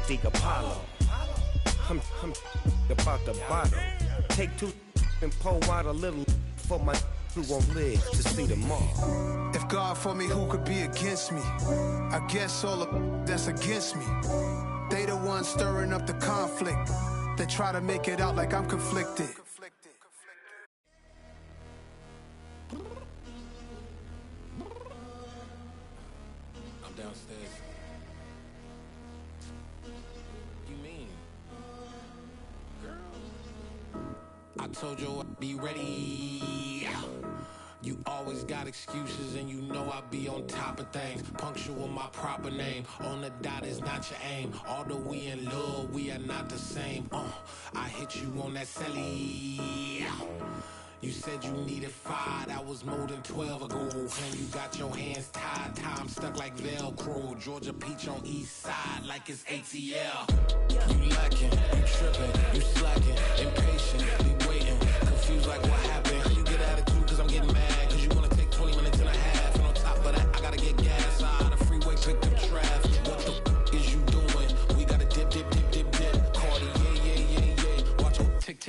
Mystique Apollo. I'm about the bottle. Take two and pour out a little for my who won't live to see tomorrow. If God for me, who could be against me? I guess all the that's against me. They the ones stirring up the conflict. They try to make it out like I'm conflicted. I'm downstairs. You mean? Girl, I told you I'd be ready. You always got excuses and you know I be on top of things. Punctual my proper name. On the dot is not your aim. Although we in love, we are not the same. I hit you on that celly. You said you needed 5, that was more than 12 ago. And you got your hands tied, time stuck like Velcro. Georgia Peach on east side like it's ATL. You lacking, you tripping, you slacking, impatient, be waiting, confused like what happened. You get attitude cause I'm getting mad, cause you wanna take 20 minutes and a half. And on top of that, I gotta get gas out of the freeway, pick up traffic. What the is you doing? We gotta dip. Cardi, yeah. Watch your tick.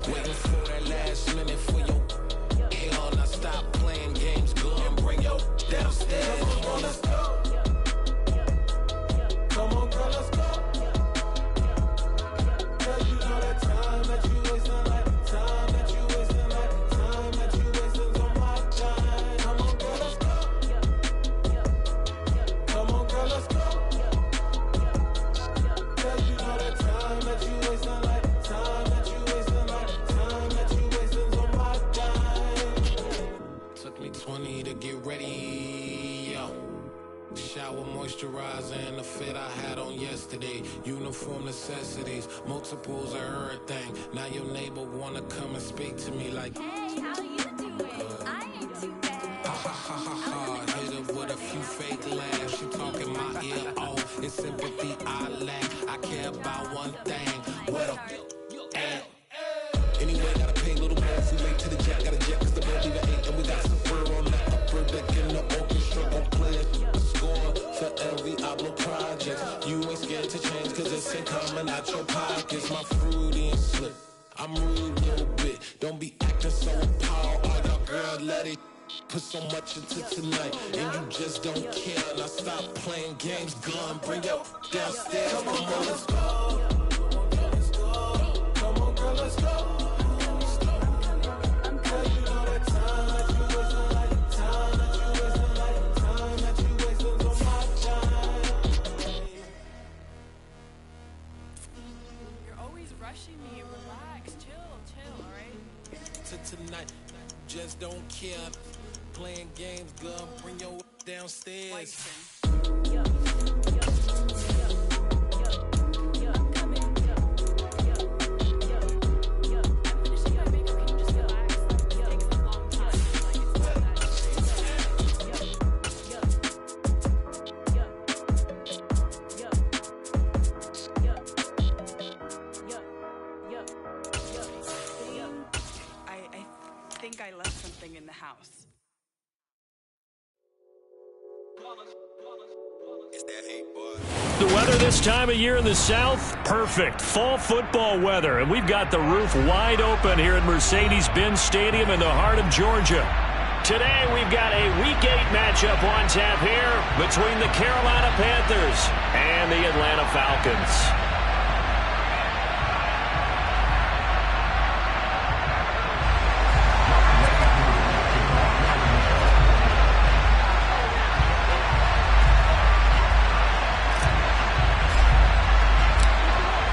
Waiting for that last minute for your hell. Now stop playing games, go and bring your downstairs. Come on, let's go. Come on, girl, let's go. Girl, you know that time that you wasting, like time that you wasting, like time that you wasting on my time. Come on, girl, let's go. Come on, girl, let's go. Girl, you know that time that you wasting, like time that you wasting, like time that you wasting on my time. Took me 20 to get ready, yo. Shower moisturizer and the fit I had on yesterday. Uniform necessities, multiples of everything. Now your neighbor wanna come and speak to me like, hey, how you doing? I ain't too bad. ha. Hit her with a few fake laughs. She talking my ear off. It's sympathy I lack. I care about one thing. What up? Anyway, gotta pay a little more if we late to the jet. Gotta jet cause the boat leave at 8. And we got some fur on the upper deck in the orchestra. Gon' play a score for every Ablo project. You ain't scared to change cause it's ain't coming out your pockets. My fruity and slip. I'm rude a little bit. Don't be acting so appalled. All y'all girl, let it put so much into tonight. And you just don't care. Now stop playing games, gun. Bring your downstairs. Come on, let's go. Come on, girl, let's go. Me, relax, chill, all right? Tonight, just don't care. Playing games, girl, bring your downstairs. I left something in the house. It's that hate, boy. The weather this time of year in the South, perfect. Fall football weather, and we've got the roof wide open here at Mercedes-Benz Stadium in the heart of Georgia. Today, we've got a Week 8 matchup on tap here between the Carolina Panthers and the Atlanta Falcons.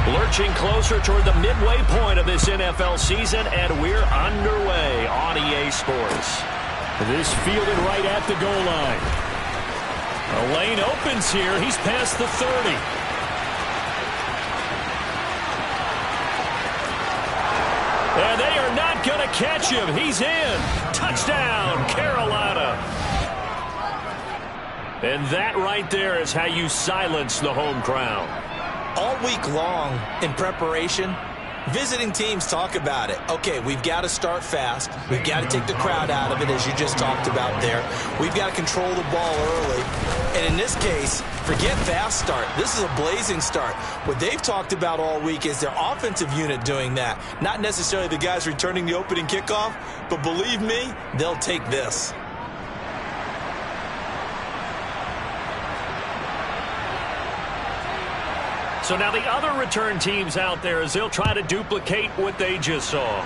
Lurching closer toward the midway point of this NFL season, and we're underway on EA Sports. This fielded right at the goal line. A lane opens here. He's past the 30. And they are not going to catch him. He's in. Touchdown, Carolina. And that right there is how you silence the home crowd. All week long in preparation, Visiting teams talk about it. Okay, we've got to start fast. We've got to take the crowd out of it, as you just talked about there. We've got to control the ball early. And in this case, forget fast start. This is a blazing start. What they've talked about all week is their offensive unit doing that. Not necessarily the guys returning the opening kickoff, but believe me, they'll take this. So now the other return teams out there as they'll try to duplicate what they just saw.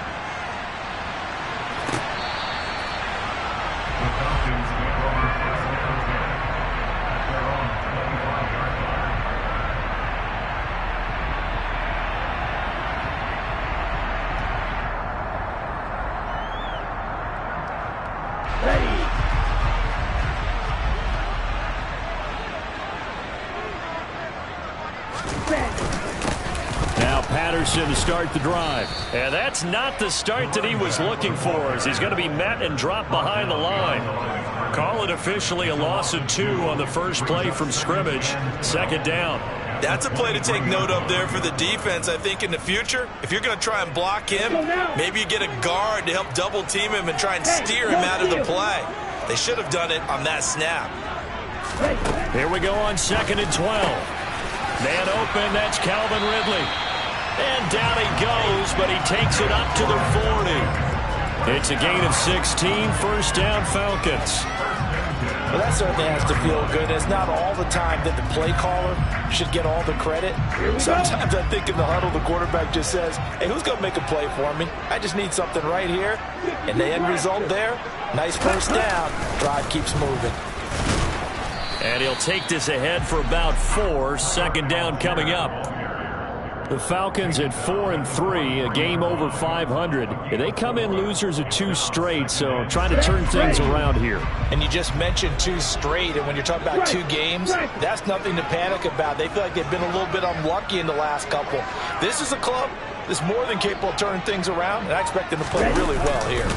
To start the drive. And that's not the start that he was looking for, as he's going to be met and dropped behind the line. Call it officially a loss of 2 on the first play from scrimmage. Second down. That's a play to take note of there for the defense, I think, in the future. If you're going to try and block him, maybe you get a guard to help double team him and try and steer him out of the play. They should have done it on that snap. Here we go on 2nd and 12. Man open, that's Calvin Ridley. And down he goes, but he takes it up to the 40. It's a gain of 16, first down Falcons. Well, that certainly has to feel good. It's not all the time that the play caller should get all the credit. Sometimes I think in the huddle, the quarterback just says, hey, who's going to make a play for me? I just need something right here. And the end result there, nice first down. Drive keeps moving. And he'll take this ahead for about 4. Second down coming up. The Falcons at 4-3, a game over 500. And they come in losers of 2 straight, so trying to turn things around here. And you just mentioned 2 straight, and when you're talking about 2 games, that's nothing to panic about. They feel like they've been a little bit unlucky in the last couple. This is a club that's more than capable of turning things around, and I expect them to play really well here.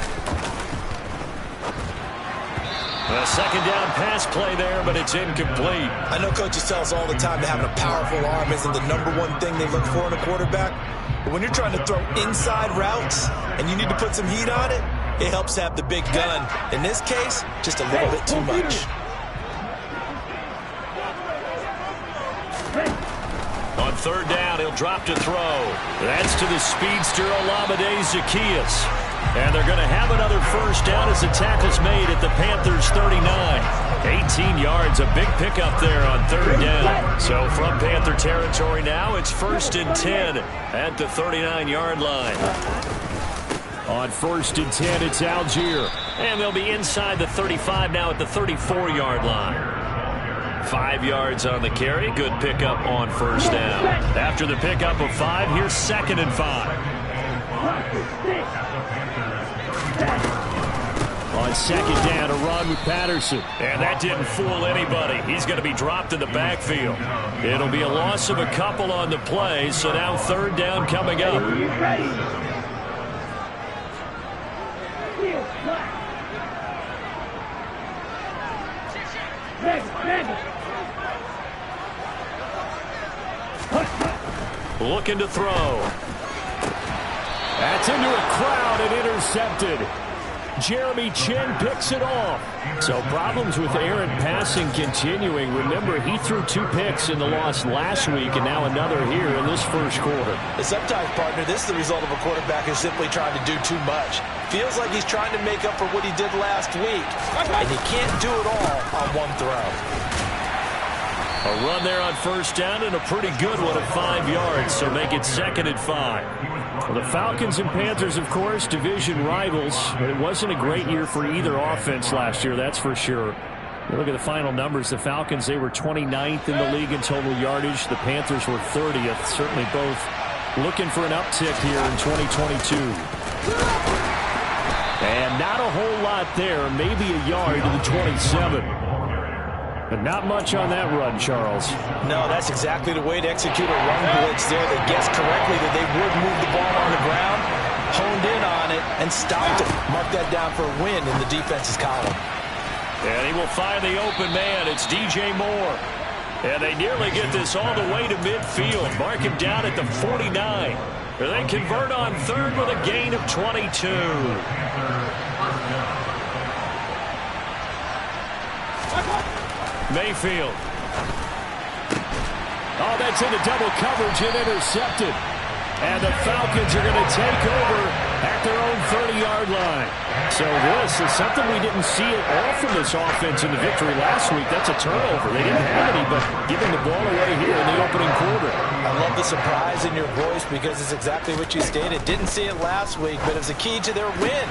A second down pass play there, but it's incomplete. I know coaches tell us all the time that having a powerful arm isn't the #1 thing they look for in a quarterback. But when you're trying to throw inside routes and you need to put some heat on it, it helps have the big gun. In this case, just a little bit too much. On 3rd down, he'll drop to throw. That's to the speedster Olamide Zaccheaus. And they're going to have another first down as the tackle's made at the Panthers' 39. 18 yards, a big pickup there on 3rd down. So from Panther territory now, it's 1st and 10 at the 39-yard line. On 1st and 10, it's Algier. And they'll be inside the 35 now at the 34-yard line. 5 yards on the carry. Good pickup on 1st down. After the pickup of 5, here's 2nd and 5. On 2nd down, a run with Patterson. And that didn't fool anybody. He's going to be dropped in the backfield. It'll be a loss of a couple on the play, so now 3rd down coming up. Looking to throw. That's into a crowd and intercepted. Jeremy Chin picks it off. So problems with errant passing continuing. Remember, he threw 2 picks in the loss last week and now another here in this first quarter. And sometimes, partner, this is the result of a quarterback who's simply trying to do too much. Feels like he's trying to make up for what he did last week. And he can't do it all on 1 throw. A run there on 1st down and a pretty good one at 5 yards, so make it 2nd and 5. Well, the Falcons and Panthers, of course, division rivals. It wasn't a great year for either offense last year, that's for sure. You look at the final numbers. The Falcons, they were 29th in the league in total yardage. The Panthers were 30th. Certainly both looking for an uptick here in 2022. And not a whole lot there. Maybe a yard to the 27. But not much on that run, Charles. No, that's exactly the way to execute a run blitz there. They guessed correctly that they would move the ball on the ground, honed in on it, and stopped it. Mark that down for a win in the defense's column. And he will find the open man. It's DJ Moore. And they nearly get this all the way to midfield. Mark him down at the 49. They convert on third with a gain of 22. Mayfield. Oh, that's into double coverage and intercepted. And the Falcons are going to take over at their own 30-yard line. So this is something we didn't see at all from this offense in the victory last week. That's a turnover. They didn't have any, but giving the ball away here in the opening quarter. I love the surprise in your voice because it's exactly what you stated. Didn't see it last week, but it was a key to their win.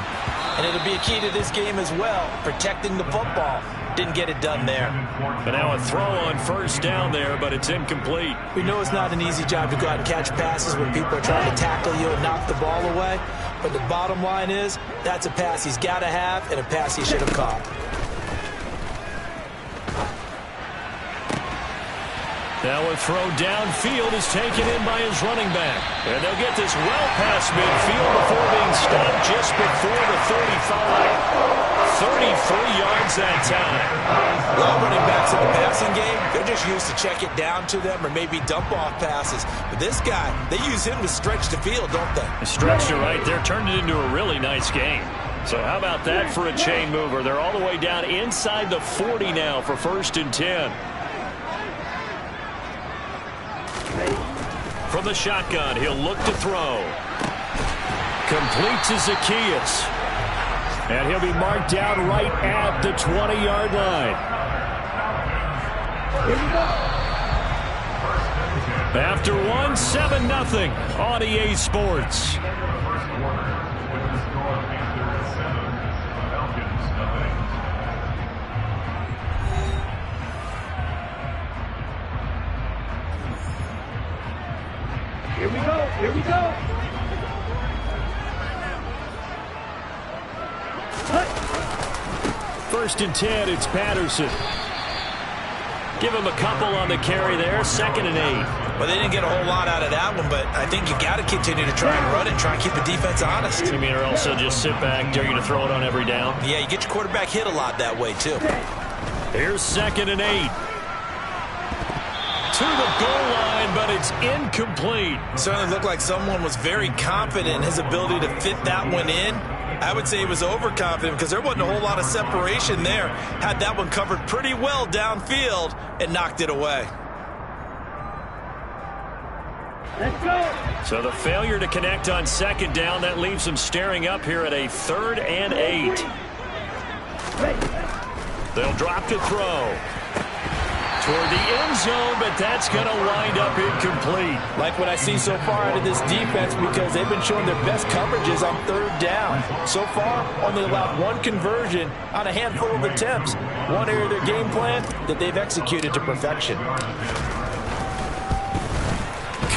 And it'll be a key to this game as well, protecting the football. Didn't get it done there. But now a throw on first down there, but it's incomplete. We know it's not an easy job to go out and catch passes when people are trying to tackle you and knock the ball away. But the bottom line is, that's a pass he's got to have and a pass he should have caught. Now a throw downfield is taken in by his running back. And they'll get this well past midfield before being stopped just before the 35. 33 yards that time. A lot of running backs in the passing game, they're just used to check it down to them or maybe dump off passes. But this guy, they use him to stretch the field, don't they? Stretched it right there, turned it into a really nice game. So how about that for a chain mover? They're all the way down inside the 40 now for 1st and 10. From the shotgun, he'll look to throw. Complete to Zacchaeus. And he'll be marked down right at the 20-yard line. After one, 7-0 on EA Sports. Here we go. Here we go. 1st and 10, it's Patterson. Give him a couple on the carry there, 2nd and 8. Well, they didn't get a whole lot out of that one, but I think you got to continue to try and run it, try and keep the defense honest. You mean or also just sit back, dare you to throw it on every down? Yeah, you get your quarterback hit a lot that way, too. Here's 2nd and 8. To the goal line, but it's incomplete. Certainly looked like someone was very confident in his ability to fit that one in. I would say he was overconfident because there wasn't a whole lot of separation there. Had that one covered pretty well downfield and knocked it away. Let's go. So the failure to connect on 2nd down, that leaves them staring up here at a 3rd and 8. They'll drop to throw. Toward the end zone, but that's going to wind up incomplete. Like what I see so far out of this defense because they've been showing their best coverages on 3rd down. So far, only allowed one conversion on a handful of attempts. One area of their game plan that they've executed to perfection.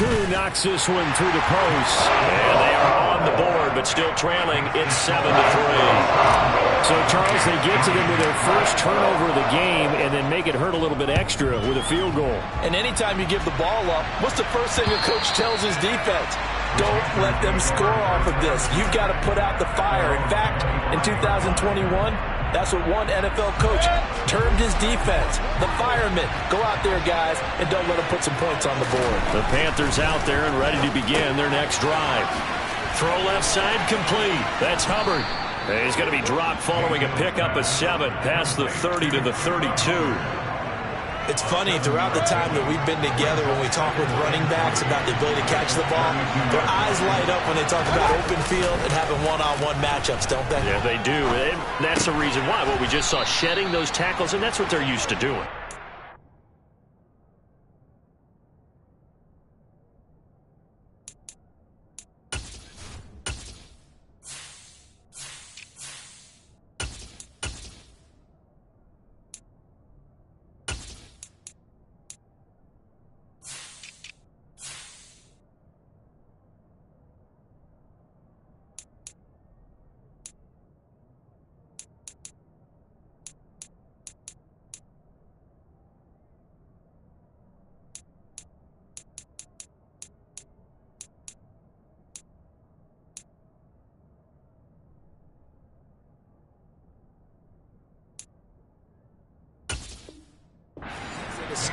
Koo knocks this one through the post. And they are on the board, but still trailing. It's 7-3. So, Charles, they get to them with their first turnover of the game and then make it hurt a little bit extra with a field goal. And anytime you give the ball up, what's the first thing a coach tells his defense? Don't let them score off of this. You've got to put out the fire. In fact, in 2021, that's what one NFL coach termed his defense. The firemen. Go out there, guys, and don't let them put some points on the board. The Panthers out there and ready to begin their next drive. Throw left side complete. That's Hubbard. He's going to be dropped following a pickup of 7 past the 30 to the 32. It's funny, throughout the time that we've been together when we talk with running backs about the ability to catch the ball, their eyes light up when they talk about open field and having one-on-one matchups, don't they? Yeah, they do. And that's the reason why. What we just saw, shedding those tackles, and that's what they're used to doing.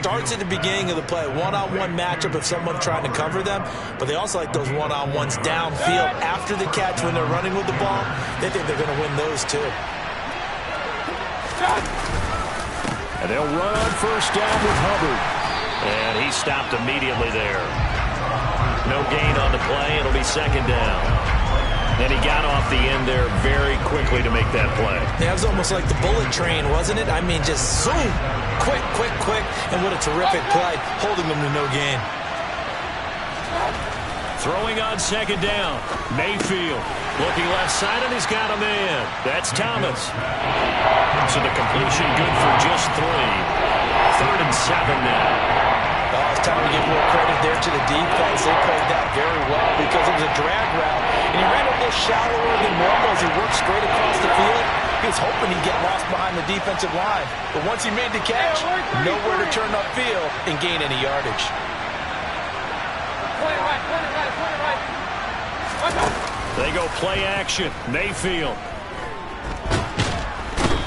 starts at the beginning of the play. One-on-one matchup if someone's trying to cover them, but they also like those one-on-ones downfield after the catch when they're running with the ball. They think they're going to win those too. And they'll run on first down with Hubbard. And he stopped immediately there. No gain on the play. It'll be second down. And he got off the end there very quickly to make that play. Yeah, it was almost like the bullet train, wasn't it? I mean, just zoom. Quick, quick, quick. And what a terrific play, holding them to no gain. Throwing on second down. Mayfield looking left side, and he's got a man. That's Thomas. So the completion good for just 3. 3rd and 7 now. Oh, it's time to give more credit there to the defense. They played that very well because it was a drag route. And he ran a little shallower than normal as he worked straight across the field. He was hoping he'd get lost behind the defensive line. But once he made the catch, nowhere to turn upfield and gain any yardage. They go play action. Mayfield.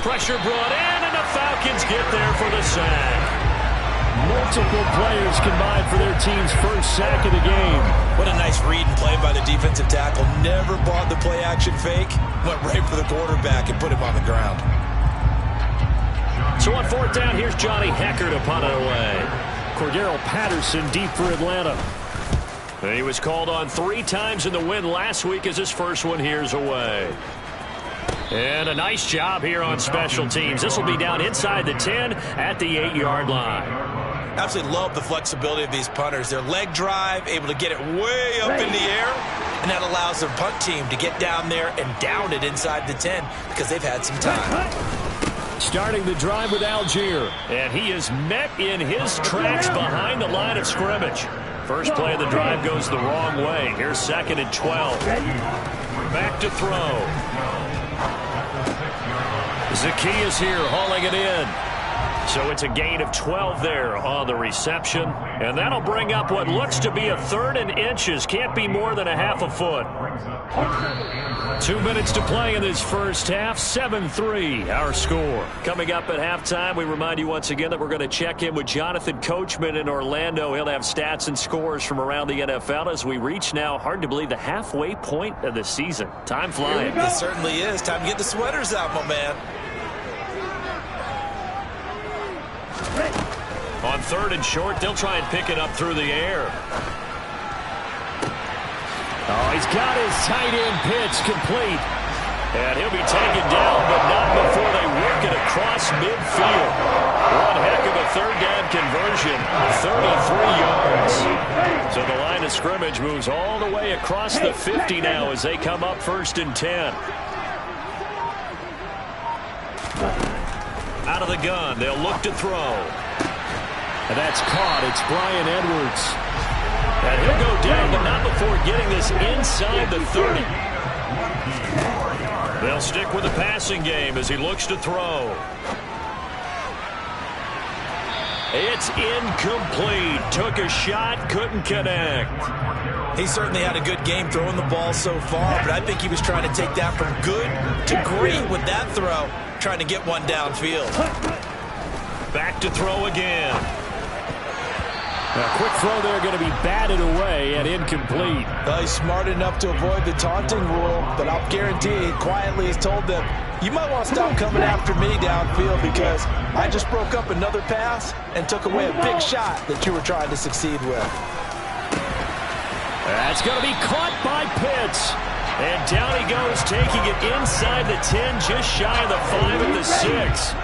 Pressure brought in, and the Falcons get there for the sack. Multiple players combined for their team's first sack of the game. What a nice read and play by the defensive tackle. Never bought the play action fake. Went right for the quarterback and put him on the ground. So on 4th down, here's Johnny Hecker to punt it away. Cordero Patterson deep for Atlanta. He was called on 3 times in the win last week as his first one here's away. And a nice job here on special teams. This will be down inside the 10 at the 8-yard line. Absolutely love the flexibility of these punters. Their leg drive, able to get it way up in the air, and that allows their punt team to get down there and down it inside the 10 because they've had some time. Starting the drive with Algier, and he is met in his tracks behind the line of scrimmage. First play of the drive goes the wrong way. Here's 2nd and 12. Back to throw. Zacchaeus here hauling it in. So it's a gain of 12 there on the reception. And that'll bring up what looks to be a 3rd and inches. Can't be more than a half a foot. 2 minutes to play in this first half. 7-3 our score. Coming up at halftime, we remind you once again that we're going to check in with Jonathan Coachman in Orlando. He'll have stats and scores from around the NFL as we reach now, hard to believe, the halfway point of the season. Time flying. It certainly is. Time to get the sweaters out, my man. On 3rd and short, they'll try and pick it up through the air. Oh, he's got his tight end pitch complete. And he'll be taken down, but not before they work it across midfield. One heck of a 3rd down conversion, 33 yards. So the line of scrimmage moves all the way across the 50 now as they come up 1st and 10. Out of the gun, they'll look to throw. And that's caught. It's Brian Edwards. And he'll go down, but not before getting this inside the 30. They'll stick with the passing game as he looks to throw. It's incomplete. Took a shot, couldn't connect. He certainly had a good game throwing the ball so far, but I think he was trying to take that from good to great with that throw, trying to get one downfield. Back to throw again. A quick throw there going to be batted away and incomplete. Well, he's smart enough to avoid the taunting rule, but I'll guarantee he quietly has told them, you might want to stop coming after me downfield because I just broke up another pass and took away a big shot that you were trying to succeed with. That's going to be caught by Pitts. And down he goes, taking it inside the 10, just shy of the 5 at the 6.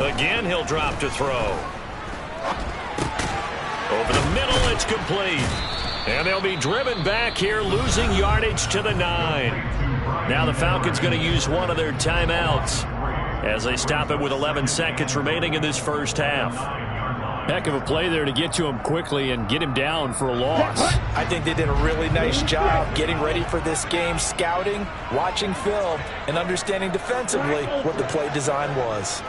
Again, he'll drop to throw. Over the middle, it's complete. And they'll be driven back here, losing yardage to the 9. Now the Falcons going to use one of their timeouts as they stop it with 11 seconds remaining in this first half. Heck of a play there to get to him quickly and get him down for a loss. I think they did a really nice job getting ready for this game, scouting, watching film, and understanding defensively what the play design was.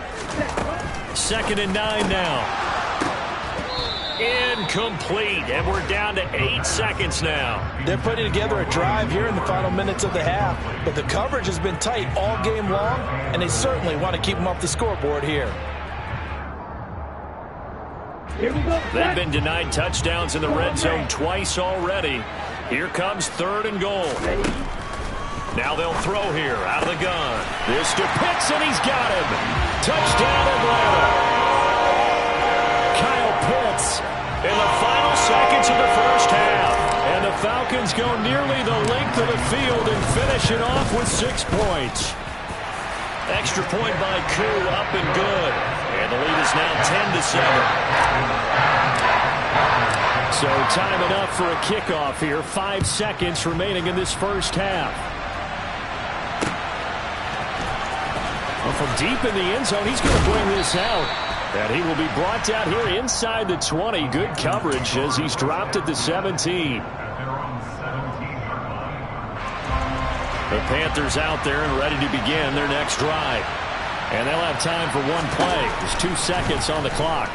2nd and 9 now. Incomplete, and we're down to 8 seconds now. They're putting together a drive here in the final minutes of the half, but the coverage has been tight all game long, and they certainly want to keep them off the scoreboard here. Here we go. They've been denied touchdowns in the red zone twice already. Here comes 3rd and goal. Now they'll throw here out of the gun. This to Pitts, and he's got him. Touchdown, Atlanta. Kyle Pitts in the final seconds of the first half. And the Falcons go nearly the length of the field and finish it off with 6 points. Extra point by Koo, up and good. And the lead is now 10-7. So time enough for a kickoff here. 5 seconds remaining in this first half. Well, from deep in the end zone, he's going to bring this out. And he will be brought down here inside the 20. Good coverage as he's dropped at the 17. The Panthers out there and ready to begin their next drive. And they'll have time for one play. There's 2 seconds on the clock.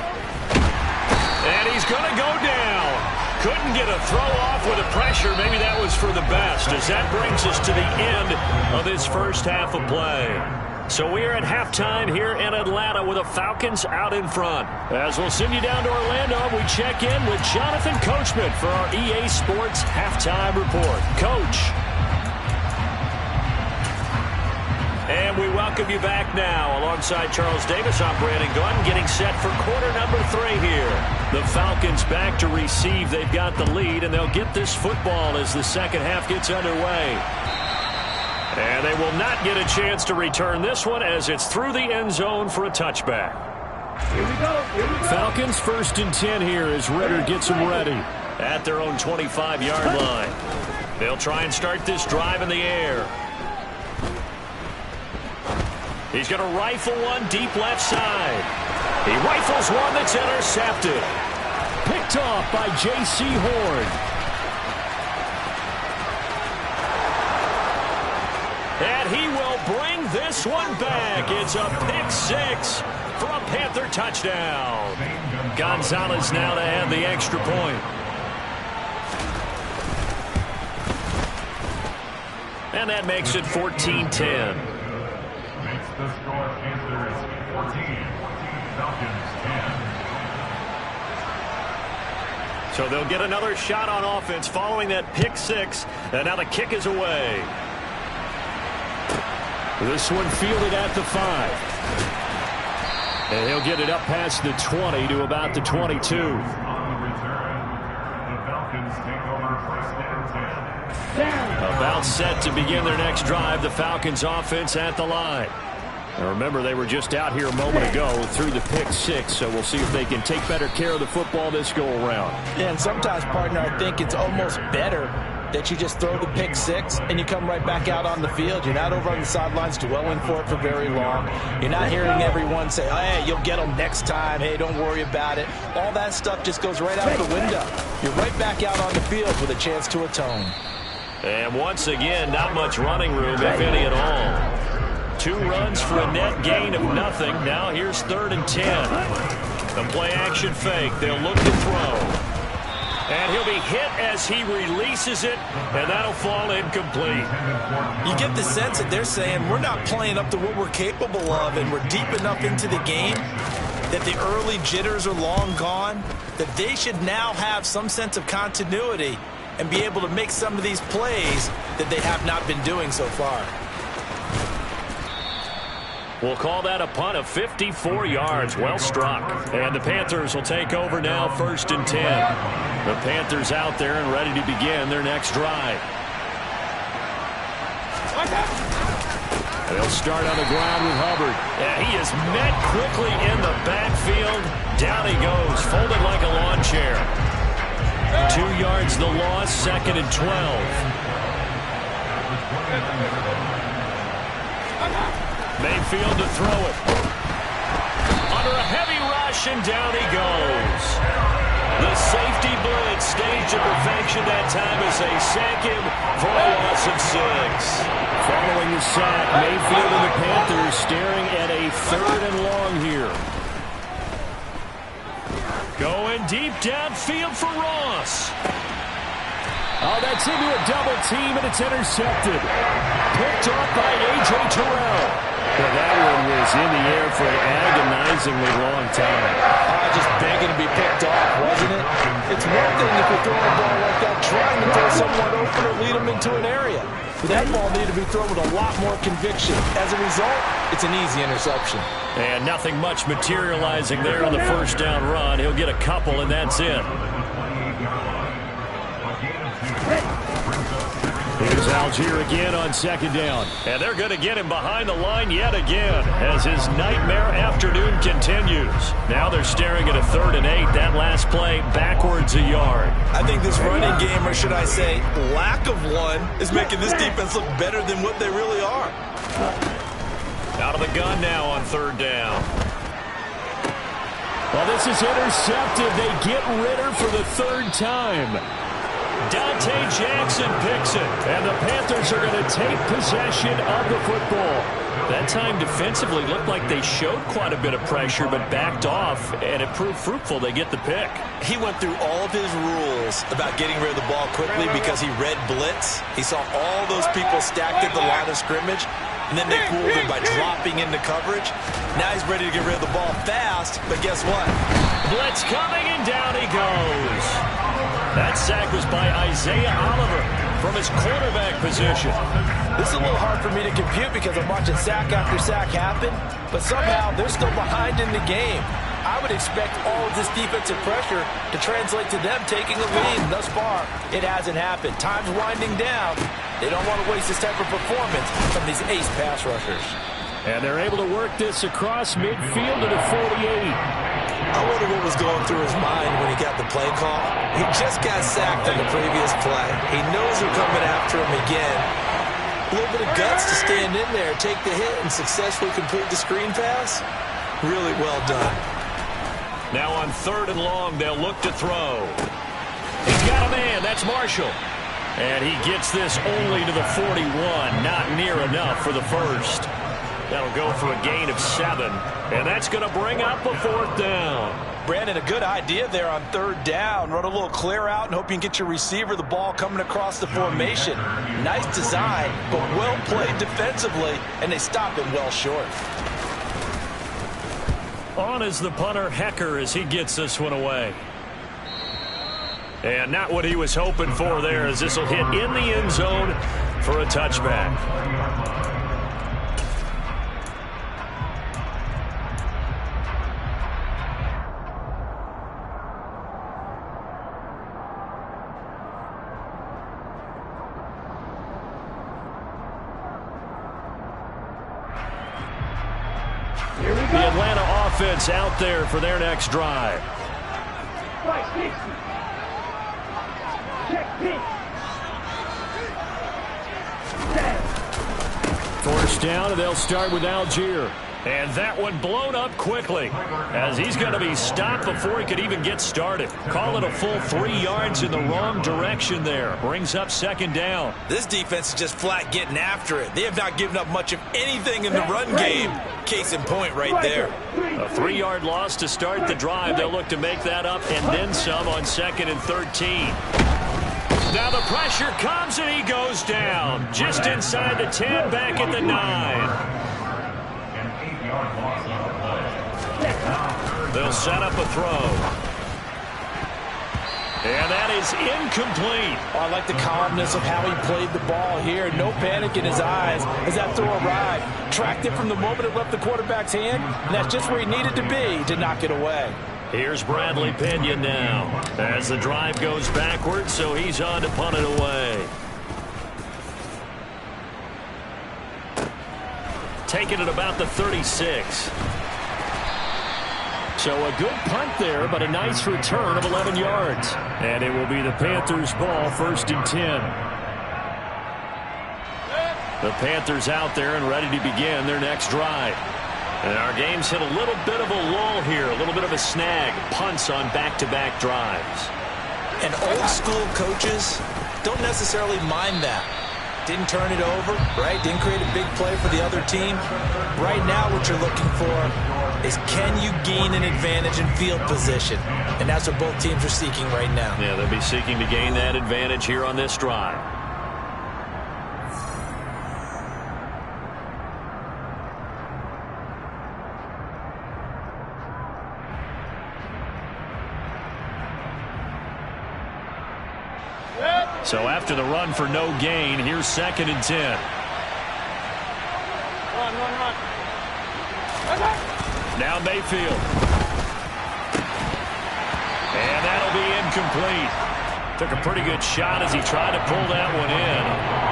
And he's going to go down. Couldn't get a throw off with the pressure. Maybe that was for the best, as that brings us to the end of this first half of play. So we are at halftime here in Atlanta with the Falcons out in front. As we'll send you down to Orlando, we check in with Jonathan Coachman for our EA Sports Halftime Report. Coach. And we welcome you back now. Alongside Charles Davis, I'm Brandon Gunn, getting set for quarter number 3 here. The Falcons back to receive. They've got the lead, and they'll get this football as the second half gets underway. And they will not get a chance to return this one as it's through the end zone for a touchback. Here we go. Here we go. Falcons 1st and 10 here as Ritter gets them ready at their own 25-yard line. They'll try and start this drive in the air. He's going to rifle one deep left side. He rifles one that's intercepted. Picked off by J.C. Horn. And he will bring this one back. It's a pick 6 for a Panther touchdown. Gonzalez now to add the extra point. And that makes it 14-10. Makes the score Panthers 14, Falcons 10. So they'll get another shot on offense following that pick 6. And now the kick is away. This one fielded at the 5. And he'll get it up past the 20 to about the 22. On the return, the Falcons take over 1st and 10. About set to begin their next drive. The Falcons offense at the line. Now remember, they were just out here a moment ago through the pick 6, so we'll see if they can take better care of the football this go around. Yeah, and sometimes, partner, I think it's almost better that you just throw the pick 6 and you come right back out on the field. You're not over on the sidelines dwelling for it for very long. You're not hearing everyone say, hey, you'll get them next time. Hey, don't worry about it. All that stuff just goes right out the window. You're right back out on the field with a chance to atone. And once again, not much running room, if any at all. 2 runs for a net gain of nothing. Now here's 3rd and 10. The play action fake. They'll look to throw. And he'll be hit as he releases it, and that'll fall incomplete. You get the sense that they're saying we're not playing up to what we're capable of, and we're deep enough into the game that the early jitters are long gone, that they should now have some sense of continuity and be able to make some of these plays that they have not been doing so far. We'll call that a punt of 54 yards. Well struck. And the Panthers will take over now, 1st and 10. The Panthers out there and ready to begin their next drive. They'll start on the ground with Hubbard. And he is met quickly in the backfield. Down he goes, folded like a lawn chair. 2 yards the loss, 2nd and 12. Mayfield to throw it. Under a heavy rush, and down he goes. The safety blitz staged to perfection that time as they sack him for a loss of 6. Following the sack, Mayfield and the Panthers staring at a 3rd and long here. Going deep downfield for Ross. Oh, that's into a double team, and it's intercepted. Picked off by A.J. Terrell. Well, that one was in the air for an agonizingly long time. Just begging to be picked off, wasn't it? It's one thing if you're throwing a ball like that, trying to throw someone open or lead them into an area. But that ball needed to be thrown with a lot more conviction. As a result, it's an easy interception. And nothing much materializing there on the first down run. He'll get a couple, and that's it. Here's Algier again on second down. And they're going to get him behind the line yet again as his nightmare afternoon continues. Now they're staring at a 3rd and 8. That last play backwards a yard. I think this running game, or should I say lack of one, is making this defense look better than what they really are. Out of the gun now on 3rd down. Well, this is intercepted. They get Ritter for the 3rd time. Dante Jackson picks it, and the Panthers are going to take possession of the football. That time defensively looked like they showed quite a bit of pressure, but backed off, and it proved fruitful. They get the pick. He went through all of his rules about getting rid of the ball quickly because he read blitz. He saw all those people stacked at the line of scrimmage, and then they fooled him by dropping into coverage. Now he's ready to get rid of the ball fast, but guess what? Blitz coming, and down he goes. That sack was by Isaiah Oliver from his quarterback position. This is a little hard for me to compute because I'm watching sack after sack happen, but somehow they're still behind in the game. I would expect all of this defensive pressure to translate to them taking a lead. Thus far, it hasn't happened. Time's winding down. They don't want to waste this type of performance from these ace pass rushers. And they're able to work this across midfield to the 48. I wonder what was going through his mind when he got the play call. He just got sacked on the previous play. He knows they're coming after him again. A little bit of guts to stand in there, take the hit, and successfully complete the screen pass. Really well done. Now on 3rd and long, they'll look to throw. He's got a man. That's Marshall. And he gets this only to the 41. Not near enough for the first. That'll go for a gain of 7. And that's going to bring up a 4th down. Brandon, a good idea there on 3rd down. Run a little clear out and hope you can get your receiver the ball coming across the formation. Nice design, but well played defensively, and they stop him well short. On is the punter, Hecker, as he gets this one away. And not what he was hoping for there, as this will hit in the end zone for a touchback. The Atlanta offense out there for their next drive. First down, and they'll start with Algier. And that one blown up quickly as he's going to be stopped before he could even get started. Call it a full 3 yards in the wrong direction there. Brings up 2nd down. This defense is just flat getting after it. They have not given up much of anything in the run game. Case in point right there. A 3-yard loss to start the drive. They'll look to make that up and then some on 2nd and 13. Now the pressure comes and he goes down. Just inside the 10, back at the 9. They'll set up a throw. And that is incomplete. Oh, I like the calmness of how he played the ball here. No panic in his eyes as that throw arrived. Tracked it from the moment it left the quarterback's hand, and that's just where he needed to be to knock it away. Here's Bradley Pena now as the drive goes backwards, so he's on to punt it away. Taking it about the 36. So a good punt there, but a nice return of 11 yards. And it will be the Panthers' ball, 1st and 10. The Panthers out there and ready to begin their next drive. And our game's hit a little bit of a lull here, a little bit of a snag. Punts on back-to-back drives. And old-school coaches don't necessarily mind that. Didn't turn it over, right? Didn't create a big play for the other team. Right now what you're looking for is can you gain an advantage in field position? And that's what both teams are seeking right now. Yeah, they'll be seeking to gain that advantage here on this drive. So after the run for no gain, here's 2nd and 10. Run. Now Mayfield. And that'll be incomplete. Took a pretty good shot as he tried to pull that one in.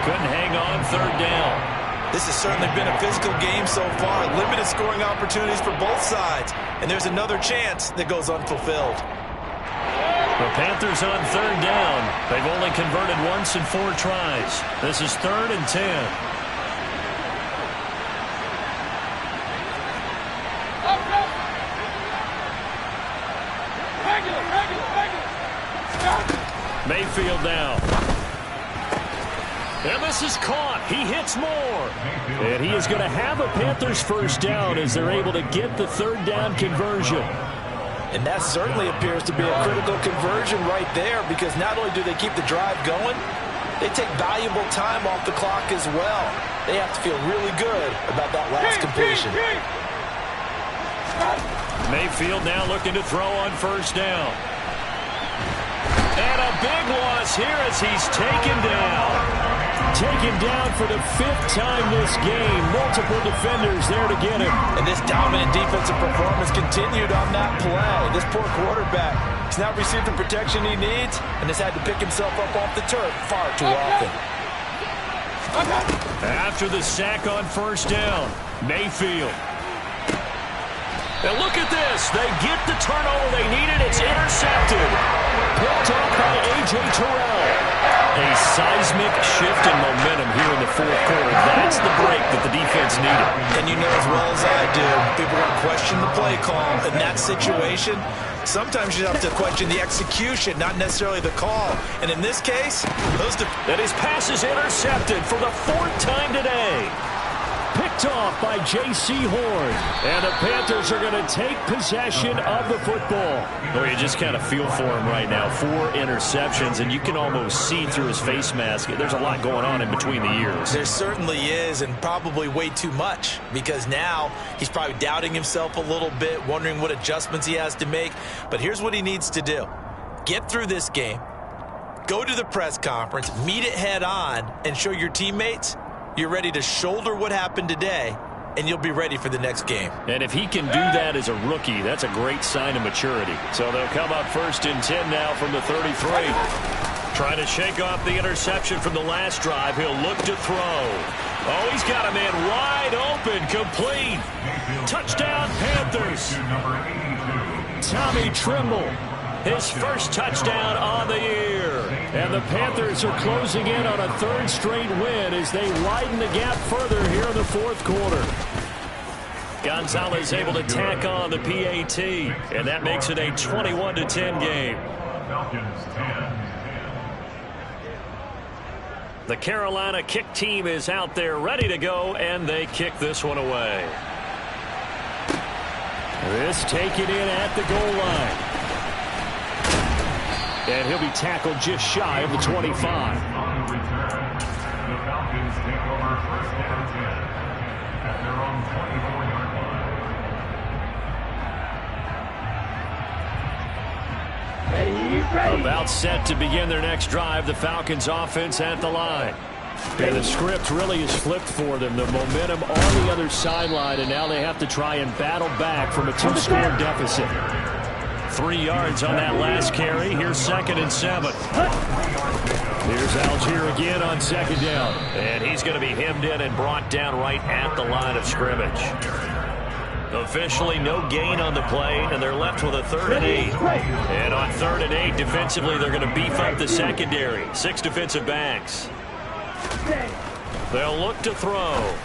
Couldn't hang on 3rd down. This has certainly been a physical game so far. Limited scoring opportunities for both sides. And there's another chance that goes unfulfilled. The Panthers on 3rd down. They've only converted once in 4 tries. This is 3rd and 10. Mayfield now. And this is caught. He hits more. And he is going to have a Panthers 1st down as they're able to get the 3rd down conversion. And that certainly appears to be a critical conversion right there, because not only do they keep the drive going, they take valuable time off the clock as well. They have to feel really good about that last completion. Mayfield now looking to throw on 1st down. And a big loss here as he's taken down. Taken down for the 5th time this game. Multiple defenders there to get him. And this dominant defensive performance continued on that play. This poor quarterback has not received the protection he needs and has had to pick himself up off the turf far too often. After the sack on 1st down, Mayfield. And look at this. They get the turnover they needed. It's intercepted. Picked up by A.J. Terrell. A seismic shift in momentum here in the 4th quarter. That's the break that the defense needed. And you know as well as I do, people are going to question the play call in that situation. Sometimes you have to question the execution, not necessarily the call. And in this case, and his pass is intercepted for the 4th time today. Picked off by J.C. Horn. And the Panthers are going to take possession of the football. Oh, you just kind of feel for him right now. 4 interceptions, and you can almost see through his face mask. There's a lot going on in between the ears. There certainly is, and probably way too much, because now he's probably doubting himself a little bit, wondering what adjustments he has to make. But here's what he needs to do. Get through this game, go to the press conference, meet it head on, and show your teammates you're ready to shoulder what happened today, and you'll be ready for the next game. And if he can do that as a rookie, that's a great sign of maturity. So they'll come up 1st and 10 now from the 33. Trying to shake off the interception from the last drive. He'll look to throw. Oh, he's got a man wide open, complete. Touchdown, Panthers. Tommy Tremble, his 1st touchdown on the year. And the Panthers are closing in on a 3rd straight win as they widen the gap further here in the 4th quarter. Gonzalez able to tack on the PAT, and that makes it a 21-10 game. The Carolina kick team is out there ready to go, and they kick this one away. This taken in at the goal line. And he'll be tackled just shy of the 25. On the return, the Falcons take over 1st and 10 at their own 24-yard line. Ready. About set to begin their next drive. The Falcons offense at the line. And the script really is flipped for them. The momentum on the other sideline, and now they have to try and battle back from a 2-score deficit. 3 yards on that last carry. Here's 2nd and 7. Here's Algier again on 2nd down. And he's going to be hemmed in and brought down right at the line of scrimmage. Officially no gain on the play, and they're left with a 3rd and 8. And on 3rd and 8, defensively, they're going to beef up the secondary. 6 defensive backs. They'll look to throw.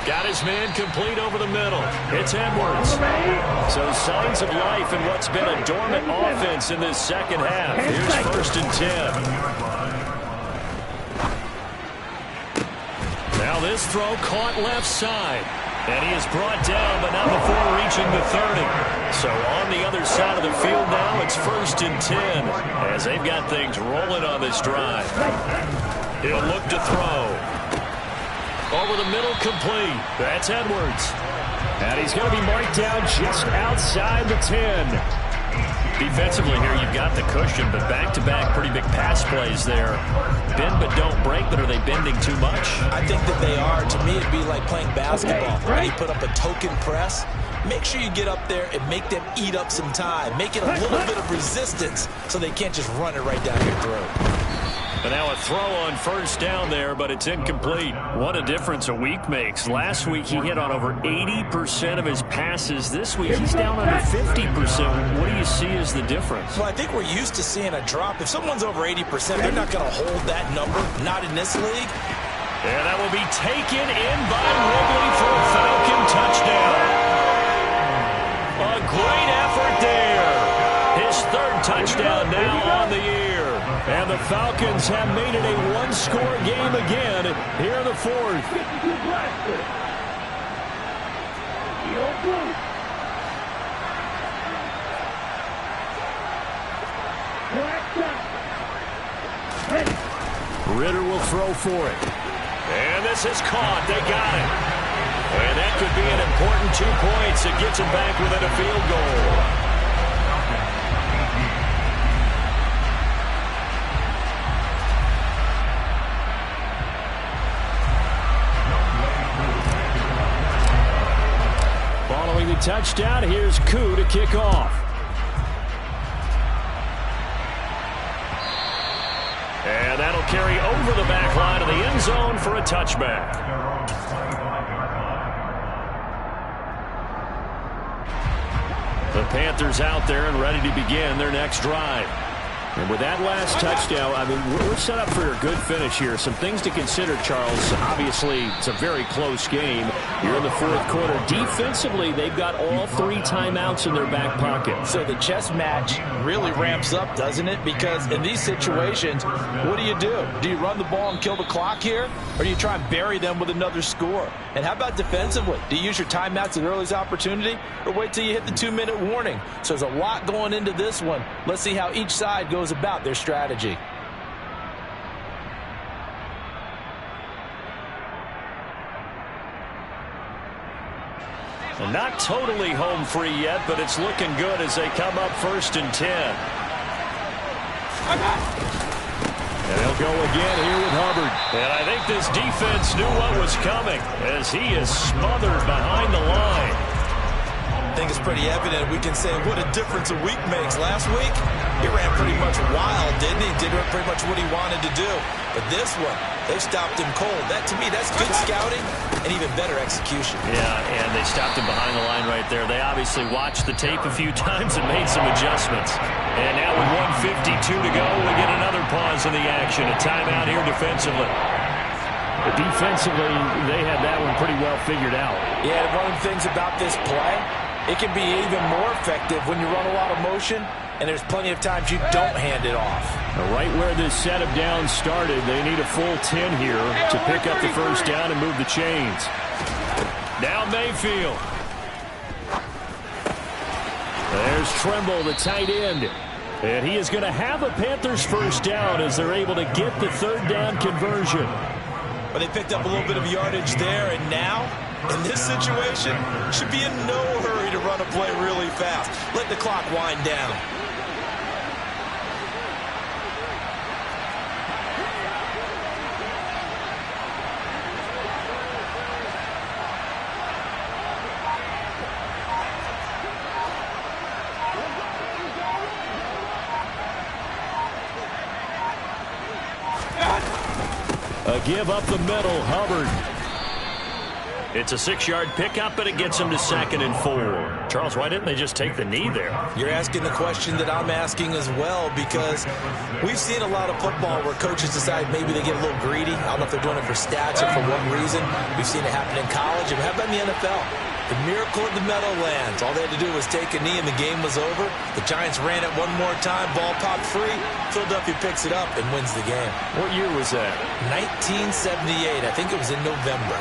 Got his man complete over the middle. It's Edwards. So signs of life in what's been a dormant offense in this 2nd half. Here's 1st and 10. Now this throw caught left side. And he is brought down, but not before reaching the 30. So on the other side of the field now, it's 1st and 10 as they've got things rolling on this drive. He'll look to throw. Over the middle, complete. That's Edwards. And he's going to be marked down just outside the 10. Defensively here, you've got the cushion, but back-to-back pretty big pass plays there. Bend but don't break, but are they bending too much? I think that they are. To me, it'd be like playing basketball. When you put up a token press, make sure you get up there and make them eat up some time. Make it a little bit of resistance so they can't just run it right down your throat. And now a throw on 1st down there, but it's incomplete. What a difference a week makes. Last week he hit on over 80% of his passes. This week he's down under 50%. What do you see as the difference? Well, I think we're used to seeing a drop. If someone's over 80%, they're not going to hold that number. Not in this league. And that will be taken in by Ridley for a Falcon touchdown. A great effort there. His 3rd touchdown now on the year. And the Falcons have made it a one-score game again here in the 4th. Ritter will throw for it. And this is caught. They got it. And that could be an important 2 points. It gets them back within a field goal. Following the touchdown, here's Koo to kick off. And that'll carry over the back line of the end zone for a touchback. The Panthers out there and ready to begin their next drive. And with that last touchdown, I mean, we're set up for a good finish here. Some things to consider, Charles. Obviously, it's a very close game. You're in the 4th quarter. Defensively, they've got all 3 timeouts in their back pocket. So the chess match really ramps up, doesn't it? Because in these situations, what do? Do you run the ball and kill the clock here? Or do you try and bury them with another score? And how about defensively? Do you use your timeouts at earliest opportunity? Or wait till you hit the 2-minute warning? So there's a lot going into this one. Let's see how each side goes about their strategy. And not totally home free yet, but it's looking good as they come up 1st and 10. And they'll go again here with Hubbard. And I think this defense knew what was coming as he is smothered behind the line. I think it's pretty evident. We can say what a difference a week makes. Last week, he ran pretty much wild, didn't he? Did pretty much what he wanted to do. But this one, they stopped him cold. That, to me, that's good scouting and even better execution. Yeah, and they stopped him behind the line right there. They obviously watched the tape a few times and made some adjustments. And now with 1:52 to go, we get another pause in the action. A timeout here defensively. But defensively, they had that one pretty well figured out. Yeah, one of the things about this play, it can be even more effective when you run a lot of motion, and there's plenty of times you don't hand it off. Right where this set of downs started, they need a full 10 here to pick up the 1st down and move the chains. Now Mayfield. There's Trimble, the tight end. And he is going to have a Panthers 1st down as they're able to get the 3rd down conversion. But they picked up a little bit of yardage there, and now, in this situation, should be in no hurry to run a play really fast. Let the clock wind down. A give up the middle, Hubbard. It's a 6-yard pickup, but it gets him to 2nd and 4. Charles, why didn't they just take the knee there? You're asking the question that I'm asking as well, because we've seen a lot of football where coaches decide maybe they get a little greedy. I don't know if they're doing it for stats or for what reason. We've seen it happen in college. And how about in the NFL? The miracle of the Meadowlands. All they had to do was take a knee and the game was over. The Giants ran it one more time. Ball popped free. Philadelphia picks it up and wins the game. What year was that? 1978. I think it was in November.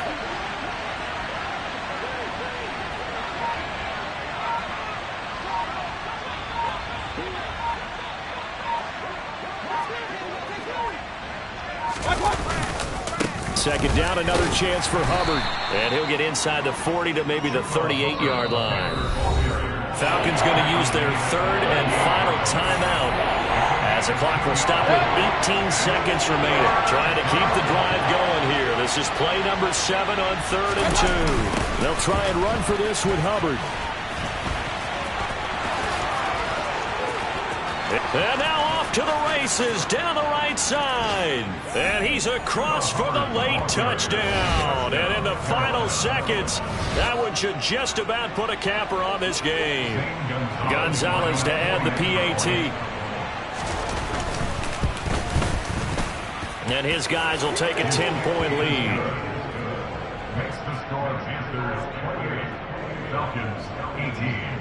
Second down, another chance for Hubbard. And he'll get inside the 40 to maybe the 38-yard line. Falcons going to use their third and final timeout as the clock will stop with 18 seconds remaining. Trying to keep the drive going here. This is play number 7 on 3rd and 2. They'll try and run for this with Hubbard. And now off to the races down the right side. And he's across for the late touchdown. And in the final seconds, that one should just about put a capper on this game. Gonzalez to add the PAT. And his guys will take a 10-point lead. Makes the score Panthers 28, Falcons 18.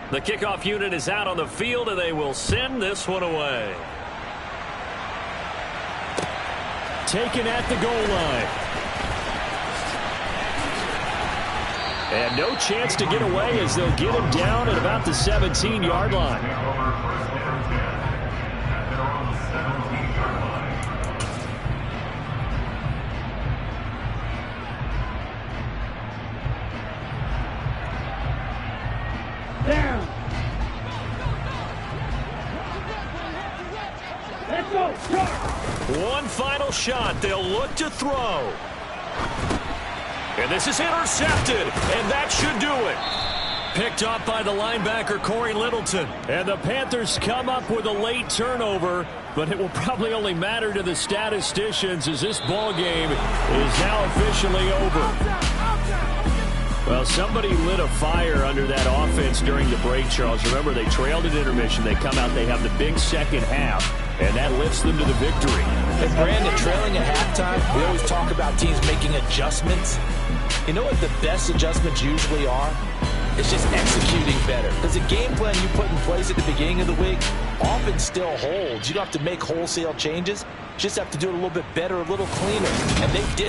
The kickoff unit is out on the field, and they will send this one away. Taken at the goal line. And no chance to get away as they'll get him down at about the 17-yard line. Down. Let's go. One final shot. They'll look to throw. And this is intercepted. And that should do it. Picked up by the linebacker, Corey Littleton. And the Panthers come up with a late turnover. But it will probably only matter to the statisticians as this ball game is now officially over. Well, somebody lit a fire under that offense during the break, Charles. Remember, they trailed at intermission. They come out, they have the big second half, and that lifts them to the victory. And Brandon, trailing at halftime, we always talk about teams making adjustments. You know what the best adjustments usually are? It's just executing better. Because the game plan you put in place at the beginning of the week often still holds. You don't have to make wholesale changes. You just have to do it a little bit better, a little cleaner. And they did.